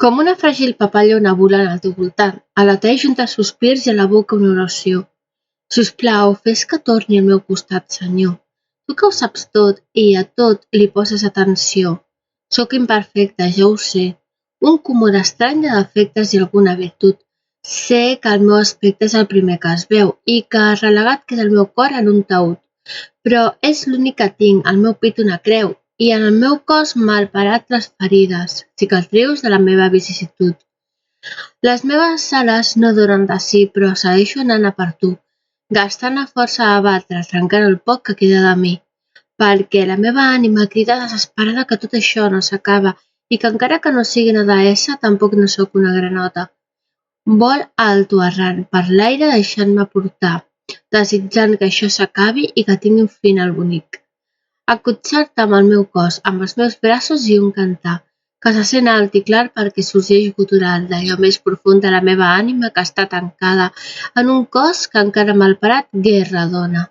Com una fràgil papallona volant al teu voltant, aleteix entre sospirs i a la boca una oració. Sisplau, fes que torni al meu costat, Senyor. Tu que ho saps tot i a tot li poses atenció. Sóc imperfecte, ja ho sé. Un cúmul estrany de defectes i alguna virtut. Sé que el meu aspecte és el primer que es veu i que relegat queda el meu cor en un taüt. Però és l'únic que tinc, al meu pit una creu, i en el meu cos malparat les ferides, cicatrius de la meva vicisitud. Les meves ales no donen de si, però segueixo anant a per tu, gastant la força a batre, trencant el poc que queda de mi, perquè la meva ànima crida desesperada que tot això no s'acaba i que encara que no sigui una deessa, tampoc no sóc una granota. Vol alto errant per l'aire deixant-me portar, desitjant que això s'acabi i que tingui un final bonic. Acotxar-te amb el meu cos, amb els meus braços i un cantar, que se sent alt i clar perquè sorgeix gutural d'allò més profund de la meva ànima que està tancada en un cos que encara malparat guerra dona.